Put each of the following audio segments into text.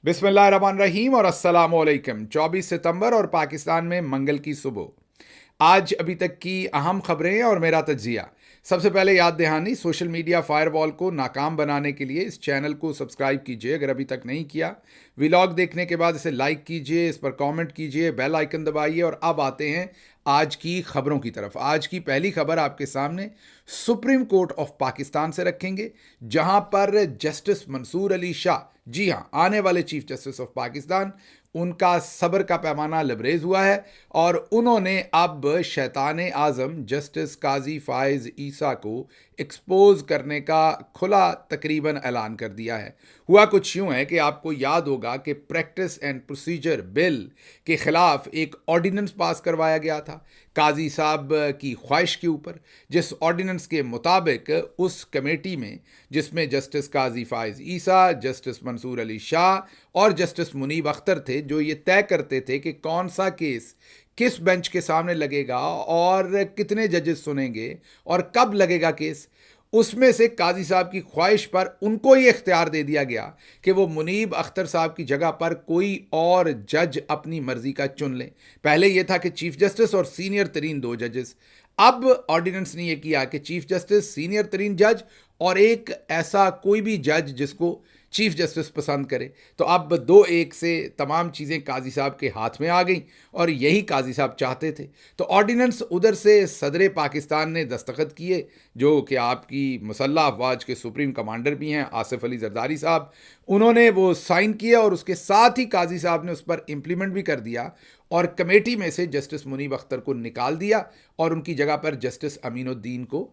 बिस्मिल्लाहिर्रहमानिर्रहीम और अस्सलामुअलैकुम। 24 सितंबर और पाकिस्तान में मंगल की सुबह। आज अभी तक की अहम खबरें और मेरा तज्जिया। सबसे पहले याद दहानी, सोशल मीडिया फायरवॉल को नाकाम बनाने के लिए इस चैनल को सब्सक्राइब कीजिए अगर अभी तक नहीं किया। व्लॉग देखने के बाद इसे लाइक कीजिए, इस पर कमेंट कीजिए, बेल आइकन दबाइए। और अब आते हैं आज की खबरों की तरफ। आज की पहली खबर आपके सामने सुप्रीम कोर्ट ऑफ पाकिस्तान से रखेंगे, जहां पर जस्टिस मंसूर अली शाह, जी हां, आने वाले चीफ जस्टिस ऑफ पाकिस्तान, उनका सब्र का पैमाना लबरेज हुआ है और उन्होंने अब शैतान आज़म जस्टिस काजी फायज ईसा को एक्सपोज करने का खुला तकरीबन ऐलान कर दिया है। हुआ कुछ यूं है कि आपको याद होगा कि प्रैक्टिस एंड प्रोसीजर बिल के खिलाफ एक ऑर्डिनेंस पास करवाया गया था काजी साहब की ख्वाहिश के ऊपर, जिस ऑर्डिनेंस के मुताबिक उस कमेटी में, जिसमें जस्टिस काजी फायज ईसा, जस्टिस मंसूर अली शाह और जस्टिस मुनीब अख्तर थे, जो ये तय करते थे कि कौन सा केस किस बेंच के सामने लगेगा और कितने जजेस सुनेंगे और कब लगेगा केस, उसमें से काजी साहब की ख्वाहिश पर उनको ये इख्तियार दे दिया गया कि वो मुनीब अख्तर साहब की जगह पर कोई और जज अपनी मर्जी का चुन लें। पहले यह था कि चीफ जस्टिस और सीनियर तरीन दो जजेस। अब ऑर्डिनेंस ने यह किया कि चीफ जस्टिस, सीनियर तरीन जज और एक ऐसा कोई भी जज जिसको चीफ जस्टिस पसंद करे। तो अब 2-1 से तमाम चीज़ें काजी साहब के हाथ में आ गई और यही काजी साहब चाहते थे। तो ऑर्डिनेंस उधर से सदर पाकिस्तान ने दस्तखत किए, जो कि आपकी मुसल्लह अफवाज के सुप्रीम कमांडर भी हैं आसिफ अली जरदारी साहब, उन्होंने वो साइन किया और उसके साथ ही काजी साहब ने उस पर इम्प्लीमेंट भी कर दिया और कमेटी में से जस्टिस मुनीब अख्तर को निकाल दिया और उनकी जगह पर जस्टिस अमीनुद्दीन को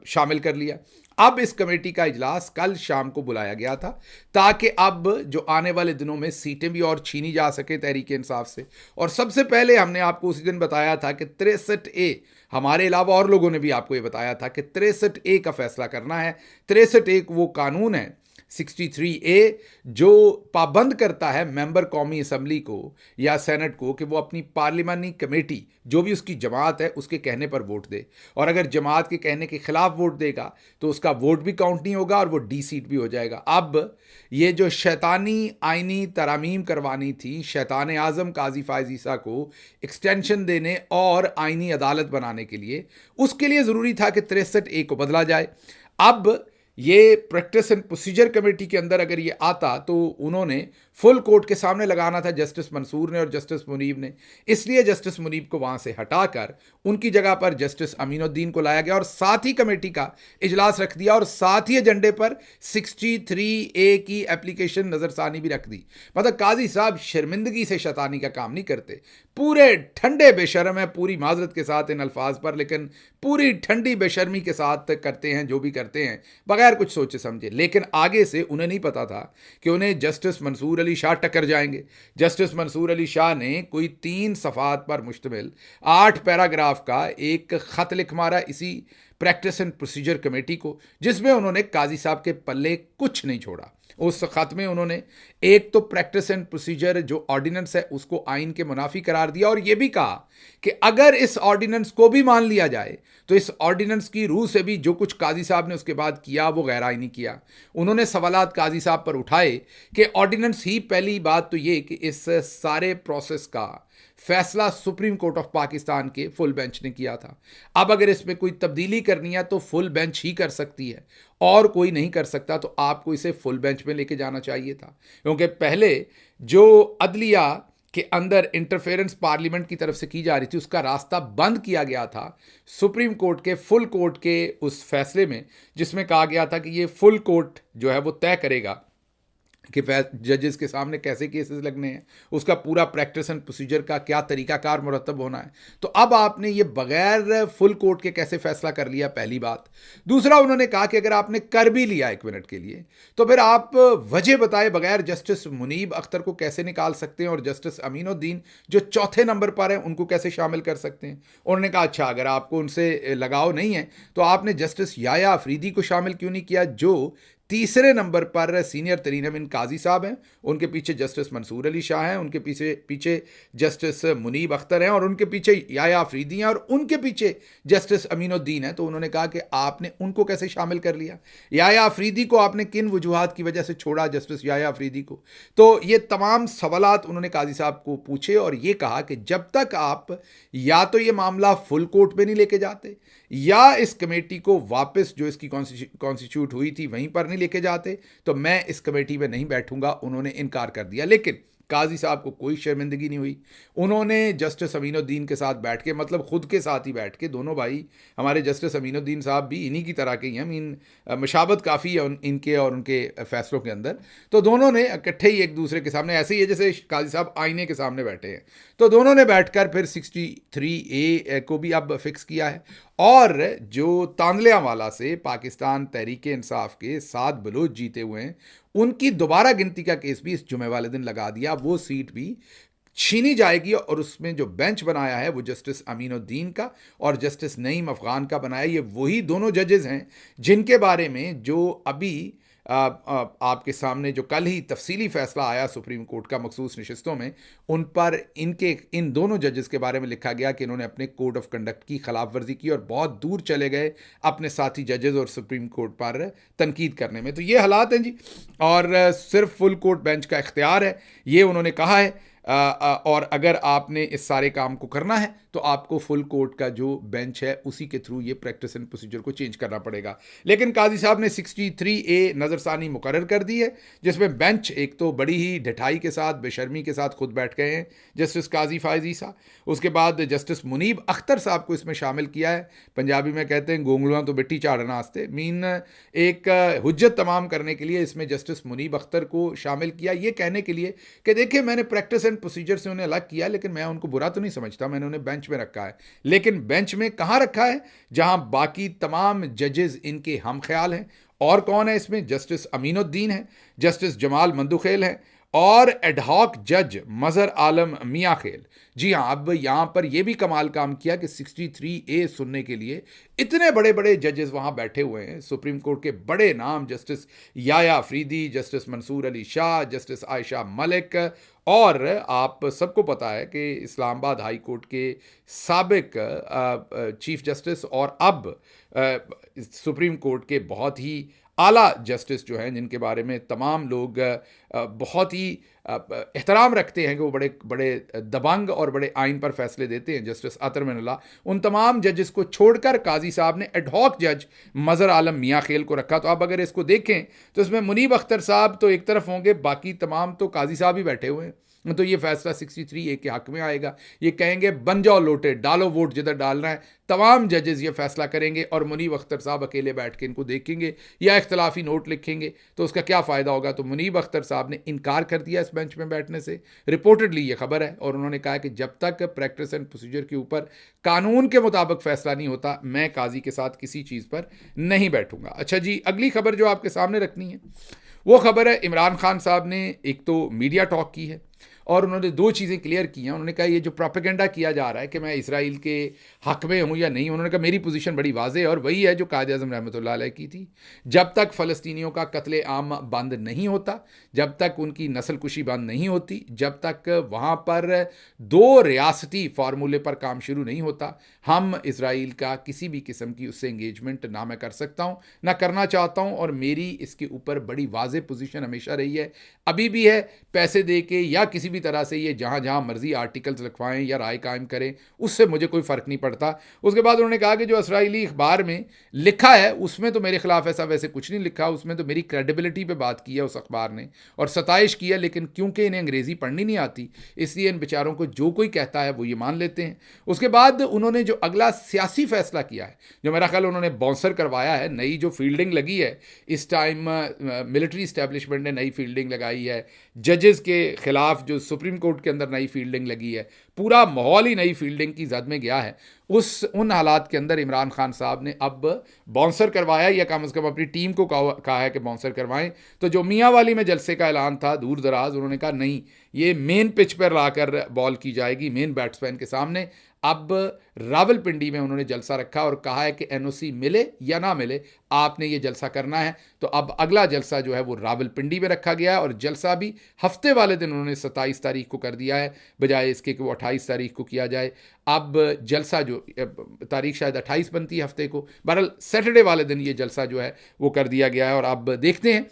शामिल कर लिया। अब इस कमेटी का इजलास कल शाम को बुलाया गया था ताकि अब जो आने वाले दिनों में सीटें भी और छीनी जा सके तहरीक इंसाफ से। और सबसे पहले हमने आपको उसी दिन बताया था कि 63A, हमारे अलावा और लोगों ने भी आपको ये बताया था कि 63A का फैसला करना है। 63A वो कानून है, 63A, जो पाबंद करता है मेंबर कौमी असम्बली को या सेनेट को कि वो अपनी पार्लिमानी कमेटी, जो भी उसकी जमात है, उसके कहने पर वोट दे। और अगर जमात के कहने के खिलाफ वोट देगा तो उसका वोट भी काउंट नहीं होगा और वो डी सीट भी हो जाएगा। अब ये जो शैतानी आइनी तरामीम करवानी थी शैतान आज़म काजी फायज ईसा को एक्सटेंशन देने और आइनी अदालत बनाने के लिए, उसके लिए ज़रूरी था कि 63A को बदला जाए। अब ये प्रैक्टिस एंड प्रोसीजर कमेटी के अंदर अगर ये आता तो उन्होंने फुल कोर्ट के सामने लगाना था, जस्टिस मंसूर ने और जस्टिस मुनीब ने। इसलिए जस्टिस मुनीब को वहां से हटाकर उनकी जगह पर जस्टिस अमीनुद्दीन को लाया गया और साथ ही कमेटी का इजलास रख दिया और साथ ही एजेंडे पर 63A की एप्लीकेशन नजरसानी भी रख दी। मतलब काजी साहब शर्मिंदगी से शैतानी का काम नहीं करते, पूरे ठंडे बेशर्म है, पूरी माजरत के साथ इन अल्फाज पर, लेकिन पूरी ठंडी बेशर्मी के साथ करते हैं जो भी करते हैं, बगैर कुछ सोचे समझे। लेकिन आगे से उन्हें नहीं पता था कि उन्हें जस्टिस मंसूर अली शाह टक्कर जाएंगे। जस्टिस मंसूर अली शाह ने कोई 3 सफ़ात पर मुश्तमिल 8 पैराग्राफ का एक ख़त लिख मारा इसी प्रैक्टिस एंड प्रोसीजर कमेटी को, जिसमें उन्होंने काजी साहब के पल्ले कुछ नहीं छोड़ा। उस खत में उन्होंने एक तो प्रैक्टिस एंड प्रोसीजर जो ऑर्डिनेंस है उसको आइन के मुनाफी करार दिया और यह भी कहा कि अगर इस ऑर्डिनेंस को भी मान लिया जाए तो इस ऑर्डिनेंस की रूह से भी जो कुछ काजी साहब ने उसके बाद किया वो गैर आइनी किया। उन्होंने सवालात काजी साहब पर उठाए कि ऑर्डिनेंस ही, पहली बात तो ये कि इस सारे प्रोसेस का फैसला सुप्रीम कोर्ट ऑफ पाकिस्तान के फुल बेंच ने किया था। अब अगर इसमें कोई तब्दीली करनी है तो फुल बेंच ही कर सकती है और कोई नहीं कर सकता, तो आपको इसे फुल बेंच में लेके जाना चाहिए था। क्योंकि पहले जो अदलिया के अंदर इंटरफेरेंस पार्लियामेंट की तरफ से की जा रही थी उसका रास्ता बंद किया गया था सुप्रीम कोर्ट के फुल कोर्ट के उस फैसले में, जिसमें कहा गया था कि ये फुल कोर्ट जो है वो तय करेगा कि जजेस के सामने कैसे केसेस लगने हैं, उसका पूरा प्रैक्टिस एंड प्रोसीजर का क्या तरीकाकार मुरतब होना है। तो अब आपने ये बगैर फुल कोर्ट के कैसे फैसला कर लिया, पहली बात। दूसरा, उन्होंने कहा कि अगर आपने कर भी लिया 1 मिनट के लिए तो फिर आप वजह बताए बगैर जस्टिस मुनीब अख्तर को कैसे निकाल सकते हैं और जस्टिस अमीनुद्दीन जो चौथे नंबर पर हैं उनको कैसे शामिल कर सकते हैं। उन्होंने कहा अच्छा, अगर आपको उनसे लगाव नहीं है तो आपने जस्टिस याया अफरीदी को शामिल क्यों नहीं किया, जो तीसरे नंबर पर सीनियर तरीन अमीन काजी साहब हैं, उनके पीछे जस्टिस मंसूर अली शाह हैं, उनके पीछे पीछे जस्टिस मुनीब अख्तर हैं और उनके पीछे याया अफरीदी हैं और उनके पीछे जस्टिस अमीनुद्दीन है। तो उन्होंने कहा कि आपने उनको कैसे शामिल कर लिया, याया अफरीदी को आपने किन वजूहात की वजह से छोड़ा, जस्टिस याया अफरीदी को। तो ये तमाम सवालात उन्होंने काजी साहब को पूछे और ये कहा कि जब तक आप या तो ये मामला फुल कोर्ट में नहीं लेके जाते या इस कमेटी को वापस जो इसकी कॉन्स्टिट्यूट हुई थी वहीं पर नहीं लेके जाते, तो मैं इस कमेटी में नहीं बैठूंगा। उन्होंने इनकार कर दिया। लेकिन काजी साहब को कोई शर्मिंदगी नहीं हुई। उन्होंने जस्टिस अमीनुद्दीन के साथ बैठ के, मतलब खुद के साथ ही बैठ के, दोनों भाई हमारे जस्टिस अमीनुद्दीन साहब भी इन्हीं की तरह के ही हैं, मशाबत काफ़ी है इनके और उनके फैसलों के अंदर। तो दोनों ने इकट्ठे ही एक दूसरे के सामने, ऐसे ही है जैसे काजी साहब आईने के सामने बैठे हैं, तो दोनों ने बैठकर फिर 63A को भी अब फिक्स किया है। और जो तांदलियांवाला से पाकिस्तान तहरीक इंसाफ के 7 बलोच जीते हुए हैं, उनकी दोबारा गिनती का केस भी इस जुमे वाले दिन लगा दिया। वो सीट भी छीनी जाएगी और उसमें जो बेंच बनाया है वो जस्टिस अमीनुद्दीन का और जस्टिस नईम अफगान का बनाया। ये वही दोनों जजेस हैं जिनके बारे में जो अभी आपके सामने जो कल ही तफसीली फैसला आया सुप्रीम कोर्ट का मखसूस नशिस्तों में, उन पर इन दोनों जजेस के बारे में लिखा गया कि इन्होंने अपने कोड ऑफ कंडक्ट की खिलाफ वर्जी की और बहुत दूर चले गए अपने साथी जजेस और सुप्रीम कोर्ट पर तनकीद करने में। तो ये हालात हैं जी, और सिर्फ फुल कोर्ट बेंच का इख्तियार है, ये उन्होंने कहा है। और अगर आपने इस सारे काम को करना है तो आपको फुल कोर्ट का जो बेंच है उसी के थ्रू ये प्रैक्टिस एंड प्रोसीजर को चेंज करना पड़ेगा। लेकिन काजी साहब ने 63A नज़रसानी मुकर्रर कर दी है, जिसमें बेंच एक तो बड़ी ही ढिठाई के साथ, बेशर्मी के साथ खुद बैठ गए हैं जस्टिस काजी फायज ईसा। उसके बाद जस्टिस मुनीब अख्तर साहब को इसमें शामिल किया है। पंजाबी में कहते हैं गोंगलुआ तो बेटी चाड़ना आस्ते, एक हुज्जत तमाम करने के लिए इसमें जस्टिस मुनीब अख्तर को शामिल किया, ये कहने के लिए कि देखिए मैंने प्रैक्टिस एंड प्रोसीजर से उन्हें अलग किया, लेकिन मैं उनको बुरा तो नहीं समझता, मैंने उन्हें बेंच में रखा है। लेकिन बेंच में कहां रखा है? जहां बाकी तमाम जजेस इनके हम ख्याल हैं। और कौन है इसमें? जस्टिस अमीनुद्दीन है, जस्टिस जमाल मंदुखेल है और एडहॉक जज मजहर आलम मियाँ खेल। जी हाँ, अब यहाँ पर यह भी कमाल काम किया कि 63A सुनने के लिए इतने बड़े बड़े जजेस वहाँ बैठे हुए हैं, सुप्रीम कोर्ट के बड़े नाम, justice Yahya Afridi, justice Mansoor Ali Shah, justice Ayesha Malik, और आप सबको पता है कि इस्लामाबाद हाई कोर्ट के साबिक चीफ जस्टिस और अब सुप्रीम कोर्ट के बहुत ही आला जस्टिस जो हैं, जिनके बारे में तमाम लोग बहुत ही एहतराम रखते हैं कि वो बड़े बड़े दबंग और बड़े आइन पर फैसले देते हैं, जस्टिस अतर मिनल्ला, उन तमाम जजेस को छोड़कर काजी साहब ने एडहॉक जज मजहर आलम मियाँ खेल को रखा। तो आप अगर इसको देखें तो इसमें मुनीब अख्तर साहब तो एक तरफ होंगे, बाकी तमाम तो काजी साहब ही बैठे हुए हैं। तो ये फैसला 63A के हक में आएगा। ये कहेंगे बन जाओ लोटे, डालो वोट जिधर डालना है, तमाम जजेस ये फैसला करेंगे और मुनीब अख्तर साहब अकेले बैठ के इनको देखेंगे या इख्तलाफी नोट लिखेंगे, तो उसका क्या फ़ायदा होगा। तो मुनीब अख्तर साहब ने इनकार कर दिया इस बेंच में बैठने से, रिपोर्टेडली ये खबर है, और उन्होंने कहा कि जब तक प्रैक्टिस एंड प्रोसीजर के ऊपर कानून के मुताबिक फैसला नहीं होता, मैं काजी के साथ किसी चीज़ पर नहीं बैठूंगा। अच्छा जी, अगली खबर जो आपके सामने रखनी है वो खबर है, इमरान खान साहब ने एक तो मीडिया टॉक की है और उन्होंने 2 चीज़ें क्लियर की हैं। उन्होंने कहा ये जो प्रोपेगेंडा किया जा रहा है कि मैं इसराइल के हक में हूँ या नहीं, उन्होंने कहा मेरी पोजीशन बड़ी वाज़ेह है और वही है जो कायद आज़म रहमतुल्लाह अलैह की थी। जब तक फ़लस्तीनियों का कत्ले आम बंद नहीं होता, जब तक उनकी नस्ल कुशी बंद नहीं होती, जब तक वहाँ पर 2 रियासती फार्मूले पर काम शुरू नहीं होता, हम इसराइल का किसी भी किस्म की उससे इंगेजमेंट ना मैं कर सकता हूँ, ना करना चाहता हूँ। और मेरी इसके ऊपर बड़ी वाज़ेह पोजीशन हमेशा रही है, अभी भी है। पैसे दे के या किसी भी तरह से ये जहाँ जहाँ मर्जी आर्टिकल्स लिखवाएं या राय कायम करें, उससे मुझे कोई फ़र्क नहीं पड़ता। उसके बाद उन्होंने कहा कि जो इसराइली अखबार में लिखा है उसमें तो मेरे खिलाफ ऐसा वैसे कुछ नहीं लिखा, उसमें तो मेरी क्रेडिबिलिटी पे बात की है उस अखबार ने और सताइश की है, लेकिन क्योंकि इन्हें अंग्रेज़ी पढ़नी नहीं आती इसलिए इन बेचारों को जो कोई कहता है वो ये मान लेते हैं। उसके बाद उन्होंने जो अगला सियासी फैसला किया है, जो मेरा ख्याल उन्होंने बाउंसर करवाया है, नई जो फील्डिंग लगी है इस टाइम, मिलिट्री इस्टेब्लिशमेंट ने नई फील्डिंग लगाई है, जजेस के खिलाफ जो सुप्रीम कोर्ट के अंदर नई फील्डिंग लगी है, पूरा माहौल ही नई फील्डिंग की जद में गया है। उन हालात के अंदर इमरान खान साहब ने अब बाउंसर करवाया, या कम से कम अपनी टीम को कहा है कि बाउंसर करवाएं। तो जो मियाँ वाली में जलसे का ऐलान था दूर दराज, उन्होंने कहा नहीं, ये मेन पिच पर लाकर बॉल की जाएगी, मेन बैट्समैन के सामने। अब रावलपिंडी में उन्होंने जलसा रखा और कहा है कि एनओसी मिले या ना मिले, आपने ये जलसा करना है। तो अब अगला जलसा जो है वो रावलपिंडी में रखा गया है, और जलसा भी हफ्ते वाले दिन उन्होंने 27 तारीख को कर दिया है, बजाय इसके कि वो 28 तारीख को किया जाए। अब जलसा जो तारीख शायद 28 बनती है हफ्ते को, बहरहाल सैटरडे वाले दिन ये जलसा जो है वो कर दिया गया है। और अब देखते हैं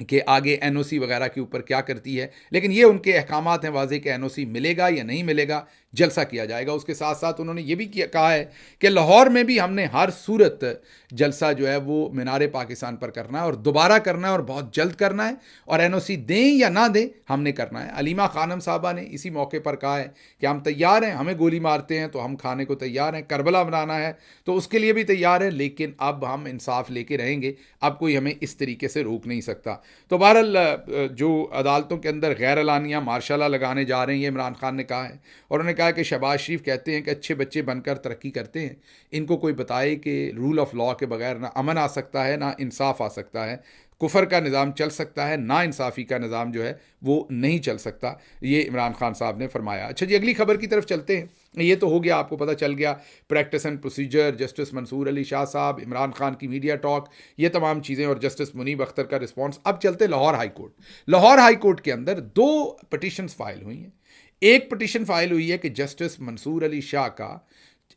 कि आगे एनओसी वगैरह के ऊपर क्या करती है, लेकिन ये उनके अहकामात हैं वाज़ेह कि एनओसी मिलेगा या नहीं मिलेगा, जलसा किया जाएगा। उसके साथ साथ उन्होंने ये भी कहा है कि लाहौर में भी हमने हर सूरत जलसा जो है वो मीनार पाकिस्तान पर करना है, और दोबारा करना है, और बहुत जल्द करना है, और एनओसी दें या ना दें हमने करना है। अलीमा खानम साहबा ने इसी मौके पर कहा है कि हम तैयार हैं, हमें गोली मारते हैं तो हम खाने को तैयार हैं, करबला बनाना है तो उसके लिए भी तैयार है, लेकिन अब हम इंसाफ लेके रहेंगे, अब कोई हमें इस तरीके से रोक नहीं सकता। तो बहरहाल जो अदालतों के अंदर गैर एलानिया मार्शल लगाने जा रहे हैं, ये इमरान खान ने कहा है। और उन्होंने कहा कि शहबाज शरीफ कहते हैं कि अच्छे बच्चे बनकर तरक्की करते हैं, इनको कोई बताए कि रूल ऑफ लॉ के बगैर ना अमन आ सकता है, ना इंसाफ आ सकता है, कुफर का निज़ाम चल सकता है, ना इंसाफ़ी का निज़ाम जो है वो नहीं चल सकता, ये इमरान खान साहब ने फरमाया। अच्छा जी, अगली खबर की तरफ चलते हैं। ये तो हो गया, आपको पता चल गया practice and procedure, justice Mansoor Ali Shah साहब, इमरान खान की मीडिया टॉक, ये तमाम चीज़ें, और जस्टिस मुनीब अख्तर का रिस्पॉन्स। अब चलते हैं Lahore high court. Lahore high court के अंदर 2 पटिशन्स फाइल हुई हैं। एक पटिशन फाइल हुई है कि जस्टिस मंसूर अली शाह का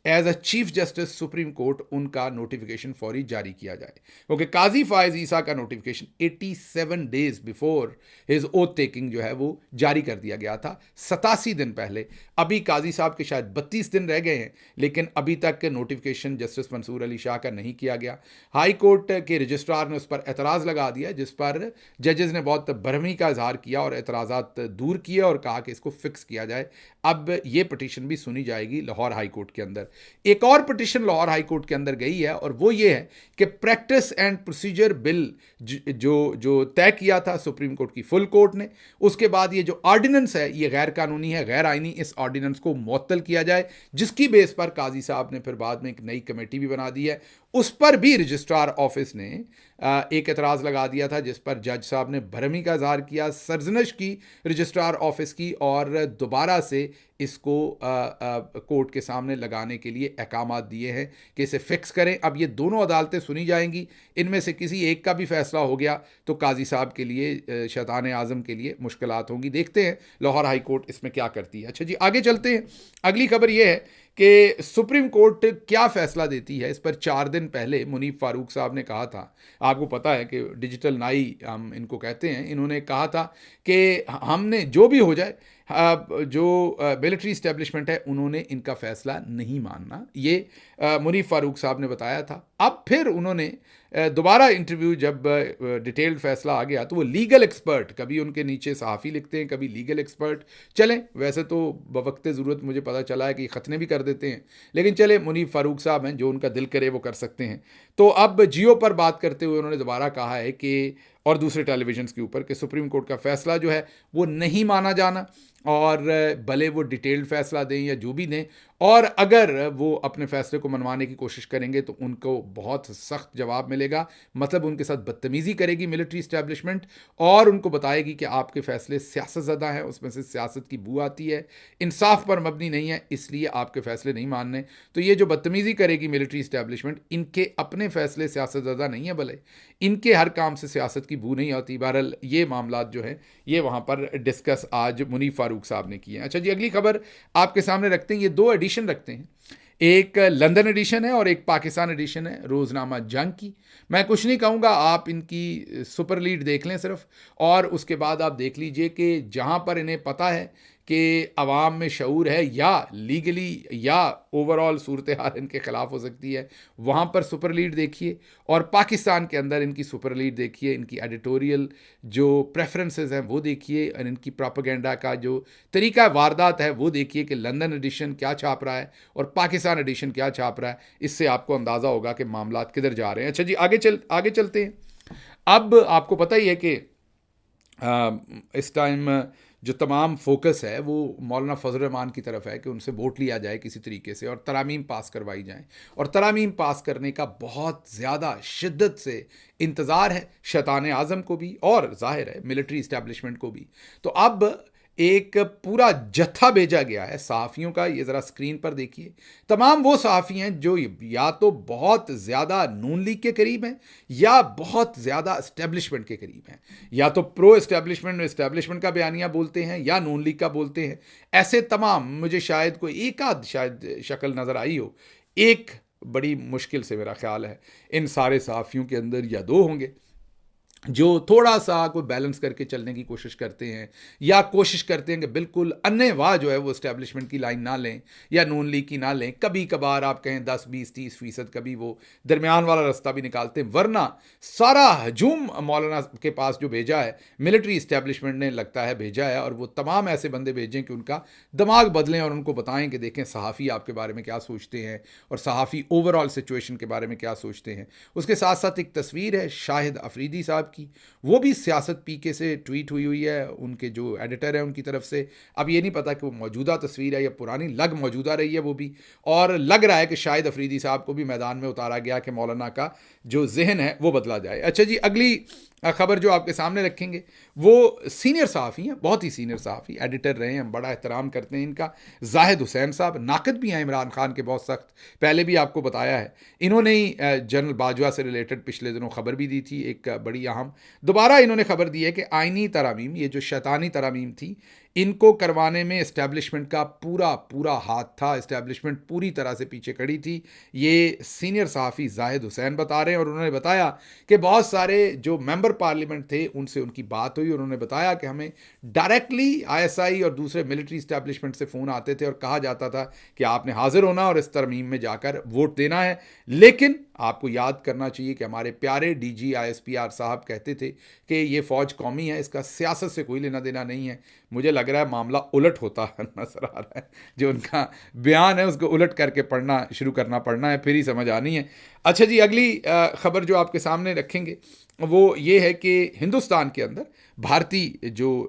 as a chief justice supreme court उनका नोटिफिकेशन फौरी जारी किया जाए, क्योंकि काजी फायज ईसा का notification 87 days before his oath taking जो है वो जारी कर दिया गया था, 87 दिन पहले। अभी काजी साहब के शायद 32 दिन रह गए हैं, लेकिन अभी तक नोटिफिकेशन जस्टिस मंसूर अली शाह का नहीं किया गया। हाई कोर्ट के रजिस्ट्रार ने उस पर एतराज़ लगा दिया, जिस पर जजेस ने बहुत बरहमी का इजहार किया और एतराज़ात दूर किए और कहा कि इसको फिक्स किया जाए। अब ये पटिशन भी सुनी जाएगी लाहौर हाई कोर्ट के अंदर। एक और पिटिशन लाहौर हाई कोर्ट के अंदर गई है, और वो ये है कि प्रैक्टिस एंड प्रोसीजर बिल जो तय किया था सुप्रीम कोर्ट की फुल कोर्ट ने, उसके बाद ये जो ऑर्डिनेंस है ये गैर कानूनी है, गैर आईनी, इस ऑर्डिनेंस को मुअत्तल किया जाए, जिसकी बेस पर काजी साहब ने फिर बाद में एक नई कमेटी भी बना दी है। उस पर भी रजिस्ट्रार ऑफिस ने एक एतराज़ लगा दिया था, जिस पर जज साहब ने भरमी का इजहार किया, सरजनश की रजिस्ट्रार ऑफिस की, और दोबारा से इसको कोर्ट के सामने लगाने के लिए अहकामात दिए हैं कि इसे फिक्स करें। अब ये दोनों अदालतें सुनी जाएंगी, इनमें से किसी एक का भी फैसला हो गया तो काजी साहब के लिए, शैतान आज़म के लिए मुश्किलात होंगी। देखते हैं लाहौर हाई कोर्ट इसमें क्या करती है। अच्छा जी, आगे चलते हैं। अगली खबर ये है कि सुप्रीम कोर्ट क्या फ़ैसला देती है। इस पर 4 दिन पहले मुनीब फ़ारूक साहब ने कहा था, आपको पता है कि डिजिटल नाई हम इनको कहते हैं, इन्होंने कहा था कि हमने जो भी हो जाए, जो मिलिट्री इस्टेब्लिशमेंट है उन्होंने इनका फ़ैसला नहीं मानना, ये मुनीब फ़ारूक साहब ने बताया था। अब फिर उन्होंने दोबारा इंटरव्यू, जब डिटेल्ड फैसला आ गया, तो वो लीगल एक्सपर्ट, कभी उनके नीचे सहाफ़ी लिखते हैं, कभी लीगल एक्सपर्ट, चलें वैसे तो बवक्ते ज़रूरत मुझे पता चला है कि खतने भी कर देते हैं, लेकिन चले मुनीब फ़ारूक साहब हैं, जो उनका दिल करे वो कर सकते हैं। तो अब जियो पर बात करते हुए उन्होंने दोबारा कहा है कि, और दूसरे टेलीविजन्स के ऊपर, कि सुप्रीम कोर्ट का फ़ैसला जो है वो नहीं माना जाना, और भले वो डिटेल्ड फ़ैसला दें या जो भी दें, और अगर वो अपने फ़ैसले को मनवाने की कोशिश करेंगे तो उनको बहुत सख्त जवाब मिलेगा। मतलब उनके साथ बदतमीज़ी करेगी मिलिट्री इस्टेब्लिशमेंट, और उनको बताएगी कि आपके फ़ैसले सियासत ज़दा हैं, उसमें से सियासत की बू आती है, इंसाफ पर मबनी नहीं है, इसलिए आपके फ़ैसले नहीं मानने। तो ये जो बदतमीज़ी करेगी मिलिट्री इस्टेब्लिशमेंट, इनके अपने फ़ैसले सियासत ज़दा नहीं है, भले इनके हर काम से सियासत की बू नहीं आती। बहरहाल ये मामलात जो हैं ये वहाँ पर डिस्कस आज मुनीब फ़ारूक साहब ने किए हैं। अच्छा जी, अगली खबर आपके सामने रखते हैं। ये 2 एडिशन रखते हैं, एक लंदन एडिशन है और एक पाकिस्तान एडिशन है रोज़नामा जंग की। मैं कुछ नहीं कहूँगा, आप इनकी सुपर लीड देख लें सिर्फ, और उसके बाद आप देख लीजिए कि जहाँ पर इन्हें पता है कि अवाम में शऊर है, या लीगली या ओवरऑल सूरत हाल इनके ख़िलाफ़ हो सकती है, वहाँ पर सुपर लीड देखिए, और पाकिस्तान के अंदर इनकी सुपर लीड देखिए, इनकी एडिटोरियल जो प्रेफरेंसेस हैं वो देखिए, और इनकी प्रोपेगेंडा का जो तरीका वारदात है वो देखिए कि लंदन एडिशन क्या छाप रहा है और पाकिस्तान एडिशन क्या छाप रहा है। इससे आपको अंदाज़ा होगा कि मामलात किधर जा रहे हैं। अच्छा जी, आगे चलते हैं। अब आपको पता ही है कि इस टाइम जो तमाम फोकस है वो मौलाना फजल रहमान की तरफ है कि उनसे वोट लिया जाए किसी तरीके से और तरामीम पास करवाई जाएं, और तरामीम पास करने का बहुत ज़्यादा शिद्दत से इंतज़ार है शैतान आज़म को भी और ज़ाहिर है मिलिट्री इस्टेब्लिशमेंट को भी। तो अब एक पूरा जत्था भेजा गया है सहाफ़ियों का, ये ज़रा स्क्रीन पर देखिए। तमाम वो सहाफ़ी हैं जो या तो बहुत ज़्यादा नून लीग के करीब हैं या बहुत ज़्यादा इस्टेब्लिशमेंट के करीब हैं, या तो प्रो इस्टेब्लिशमेंट का बयानिया बोलते हैं या नून लीग का बोलते हैं। ऐसे तमाम, मुझे शायद कोई एक आध शायद शक्ल नज़र आई हो, एक बड़ी मुश्किल से मेरा ख्याल है इन सारे सहाफ़ियों के अंदर या दो होंगे जो थोड़ा सा कोई बैलेंस करके चलने की कोशिश करते हैं या कोशिश करते हैं कि बिल्कुल अन्नेवाह जो है वो इस्टेब्लिशमेंट की लाइन ना लें या नून लीग की ना लें। कभी कभार आप कहें 10-20-30% कभी वो दरमियान वाला रास्ता भी निकालते हैं, वरना सारा हजूम मौलाना के पास जो भेजा है मिलिट्री इस्टेब्लिशमेंट ने लगता है भेजा है, और वो तमाम ऐसे बंदे भेजें कि उनका दिमाग बदलें और उनको बताएं कि देखें सहाफ़ी आपके बारे में क्या सोचते हैं और सहाफ़ी ओवरऑल सिचुएशन के बारे में क्या सोचते हैं। उसके साथ साथ एक तस्वीर है शाहिद अफरीदी साहब की, वो भी सियासत पीके से ट्वीट हुई है, उनके जो एडिटर है उनकी तरफ से। अब ये नहीं पता कि वो मौजूदा तस्वीर है या पुरानी, लग मौजूदा रही है वो भी, और लग रहा है कि शाहिद अफरीदी साहब को भी मैदान में उतारा गया कि मौलाना का जो जहन है वो बदला जाए। अच्छा जी, अगली खबर जो आपके सामने रखेंगे वो सीनियर सहाफ़ी हैं, बहुत ही सीनियर सहाफ़ी, एडिटर रहे हैं, हम बड़ा एहतराम करते हैं इनका, जाहिद हुसैन साहब। नाकद भी हैं इमरान खान के बहुत सख्त, पहले भी आपको बताया है। इन्होंने ही जनरल बाजवा से रिलेटेड पिछले दिनों खबर भी दी थी एक बड़ी अहम। दोबारा इन्होंने खबर दी है कि आइनी तरामीम, ये जो शैतानी तरामीम थी, इनको करवाने में इस्टेब्लिशमेंट का पूरा पूरा हाथ था, इस्टेब्लिशमेंट पूरी तरह से पीछे खड़ी थी। ये सीनियर सहाफ़ी जाहिद हुसैन बता रहे हैं, और उन्होंने बताया कि बहुत सारे जो मेंबर पार्लियामेंट थे उनसे उनकी बात हुई, उन्होंने बताया कि हमें डायरेक्टली आईएसआई और दूसरे मिलिट्री इस्टेब्लिशमेंट से फ़ोन आते थे और कहा जाता था कि आपने हाजिर होना और इस तरमीम में जाकर वोट देना है। लेकिन आपको याद करना चाहिए कि हमारे प्यारे डीजी आईएसपीआर साहब कहते थे कि ये फ़ौज कौमी है, इसका सियासत से कोई लेना देना नहीं है। मुझे लग रहा है मामला उलट होता नजर आ रहा है, जो उनका बयान है उसको उलट करके पढ़ना शुरू करना पड़ना है, फिर ही समझ आनी है। अच्छा जी, अगली खबर जो आपके सामने रखेंगे वो ये है कि हिंदुस्तान के अंदर, भारतीय जो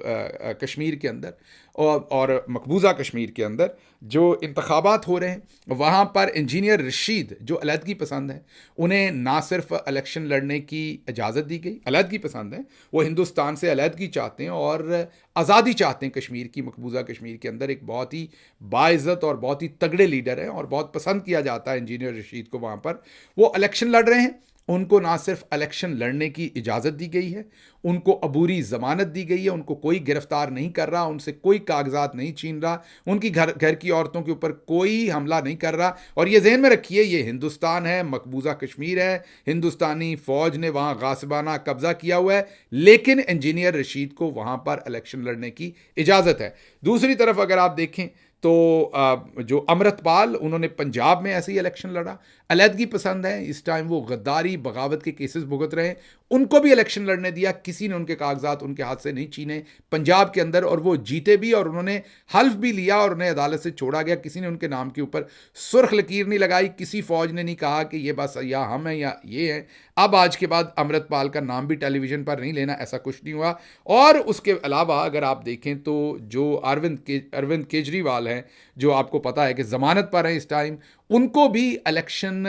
कश्मीर के अंदर और मकबूजा कश्मीर के अंदर जो इंतखाबात हो रहे हैं, वहाँ पर इंजीनियर रशीद जो अलहदगी पसंद है, उन्हें ना सिर्फ इलेक्शन लड़ने की इजाज़त दी गई, अलहदगी पसंद है, वो हिंदुस्तान से अलहदगी चाहते हैं और आज़ादी चाहते हैं कश्मीर की। मकबूजा कश्मीर के अंदर एक बहुत ही बाइज़्ज़त और बहुत ही तगड़े लीडर हैं और बहुत पसंद किया जाता है इंजीनियर रशीद को वहाँ पर। वो इलेक्शन लड़ रहे हैं, उनको ना सिर्फ इलेक्शन लड़ने की इजाज़त दी गई है, उनको अबूरी ज़मानत दी गई है, उनको कोई गिरफ्तार नहीं कर रहा, उनसे कोई कागजात नहीं छीन रहा, उनकी घर की औरतों के ऊपर कोई हमला नहीं कर रहा। और ये जहन में रखिए, ये हिंदुस्तान है, मकबूजा कश्मीर है, हिंदुस्तानी फ़ौज ने वहाँ गासिबाना कब्ज़ा किया हुआ है, लेकिन इंजीनियर रशीद को वहाँ पर इलेक्शन लड़ने की इजाज़त है। दूसरी तरफ अगर आप देखें तो जो अमृतपाल, उन्होंने पंजाब में ऐसे ही इलेक्शन लड़ा, अलहदगी पसंद है, इस टाइम वो गद्दारी बगावत के केसेस भुगत रहे हैं, उनको भी इलेक्शन लड़ने दिया, किसी ने उनके कागजात उनके हाथ से नहीं छीने पंजाब के अंदर, और वो जीते भी और उन्होंने हल्फ भी लिया और उन्हें अदालत से छोड़ा गया। किसी ने उनके नाम के ऊपर सुर्ख लकीर नहीं लगाई, किसी फौज ने नहीं कहा कि ये बस या हम हैं या ये हैं। अब आज के बाद अमृतपाल का नाम भी टेलीविज़न पर नहीं लेना, ऐसा कुछ नहीं हुआ। और उसके अलावा अगर आप देखें तो जो अरविंद केजरीवाल हैं, जो आपको पता है कि ज़मानत पर हैं इस टाइम, उनको भी इलेक्शन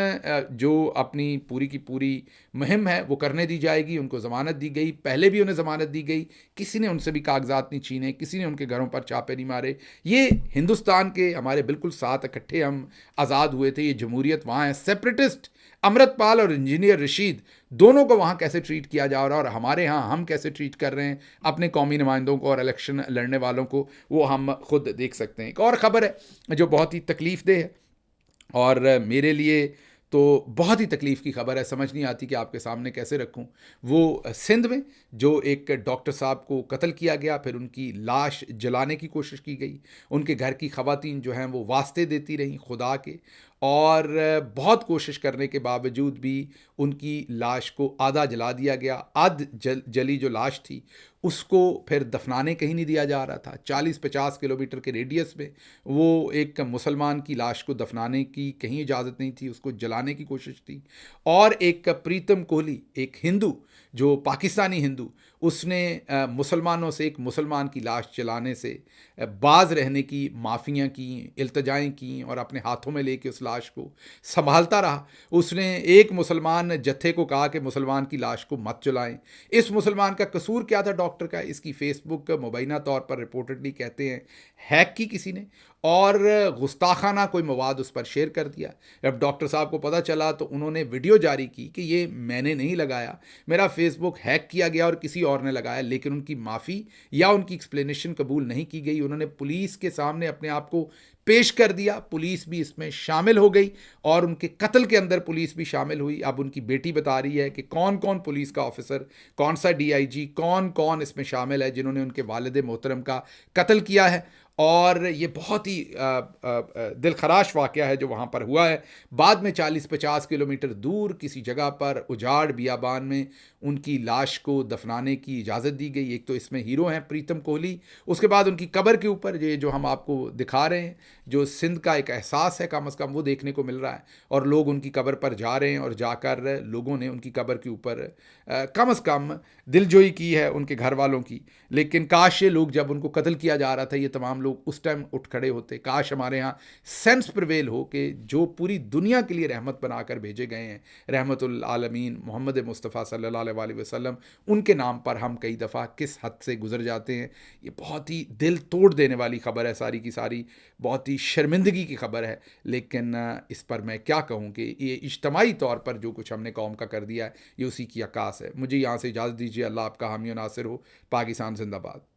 जो अपनी पूरी की पूरी मुहिम है वो करने दी जाएगी। उनको ज़मानत दी गई, पहले भी उन्हें ज़मानत दी गई, किसी ने उनसे भी कागजात नहीं छीने, किसी ने उनके घरों पर छापे नहीं मारे। ये हिंदुस्तान के हमारे बिल्कुल साथ इकट्ठे हम आज़ाद हुए थे, ये जमहूरियत वहाँ है। सेपरेटिस्ट अमृतपाल और इंजीनियर रशीद दोनों को वहाँ कैसे ट्रीट किया जा रहा है और हमारे यहाँ हम कैसे ट्रीट कर रहे हैं अपने कौमी नुमाइंदों को और इलेक्शन लड़ने वालों को, वो हम खुद देख सकते हैं। एक और ख़बर है जो बहुत ही तकलीफ़ देह है और मेरे लिए तो बहुत ही तकलीफ़ की खबर है, समझ नहीं आती कि आपके सामने कैसे रखूं। वो सिंध में जो एक डॉक्टर साहब को कत्ल किया गया, फिर उनकी लाश जलाने की कोशिश की गई, उनके घर की ख़वातीन जो हैं वो वास्ते देती रहीं खुदा के, और बहुत कोशिश करने के बावजूद भी उनकी लाश को आधा जला दिया गया। जली जो लाश थी उसको फिर दफनाने कहीं नहीं दिया जा रहा था। 40-50 किलोमीटर के रेडियस में वो एक मुसलमान की लाश को दफनाने की कहीं इजाज़त नहीं थी, उसको जलाने की कोशिश थी। और एक प्रीतम कोहली, एक हिंदू जो पाकिस्तानी हिंदू, उसने मुसलमानों से एक मुसलमान की लाश जलाने से बाज रहने की माफ़ियाँ की, इल्तिजाएँ की और अपने हाथों में लेके उस लाश को संभालता रहा। उसने एक मुसलमान जत्थे को कहा कि मुसलमान की लाश को मत जलाएं। इस मुसलमान का कसूर क्या था डॉक्टर का? इसकी फेसबुक मुबैना तौर पर रिपोर्टेडली कहते हैं हैक की किसी ने और गुस्ताखाना कोई मवाद उस पर शेयर कर दिया। जब डॉक्टर साहब को पता चला तो उन्होंने वीडियो जारी की कि ये मैंने नहीं लगाया, मेरा फेसबुक हैक किया गया और किसी और ने लगाया। लेकिन उनकी माफ़ी या उनकी एक्सप्लेनेशन कबूल नहीं की गई। उन्होंने पुलिस के सामने अपने आप को पेश कर दिया, पुलिस भी इसमें शामिल हो गई और उनके कत्ल के अंदर पुलिस भी शामिल हुई। अब उनकी बेटी बता रही है कि कौन कौन पुलिस का ऑफिसर, कौन सा डीआईजी, कौन कौन इसमें शामिल है जिन्होंने उनके वालिद मोहतरम का कत्ल किया है। और ये बहुत ही दिलखराश वाक़या है जो वहाँ पर हुआ है। बाद में 40-50 किलोमीटर दूर किसी जगह पर उजाड़ बियाबान में उनकी लाश को दफनाने की इजाज़त दी गई। एक तो इसमें हीरो हैं प्रीतम कोहली, उसके बाद उनकी कब्र के ऊपर ये जो हम आपको दिखा रहे हैं, जो सिंध का एक एहसास है कम अज़ कम वो देखने को मिल रहा है। और लोग उनकी कब्र पर जा रहे हैं और जाकर लोगों ने उनकी कब्र के ऊपर कम से कम दिलजोई की है उनके घर वालों की। लेकिन काश ये लोग, जब उनको कत्ल किया जा रहा था, ये तमाम लोग उस टाइम उठ खड़े होते। काश हमारे यहाँ सेंस प्रिवेल हो कि जो पूरी दुनिया के लिए रहमत बनाकर भेजे गए हैं, रहमतुल आलमीन मोहम्मद मुस्तफ़ा सल्लल्लाहु अलैहि वसल्लम, उनके नाम पर हम कई दफ़ा किस हद से गुजर जाते हैं। ये बहुत ही दिल तोड़ देने वाली ख़बर है, सारी की सारी बहुत ही शर्मिंदगी की ख़बर है। लेकिन इस पर मैं क्या कहूँ कि ये इज्तमाही तौर पर जो कुछ हमने कौम का कर दिया है, ये उसी की अक्कास है। मुझे यहाँ से इजाज़त दीजिए। अल्लाह आपका हामी और नासिर हो। पाकिस्तान जिंदाबाद।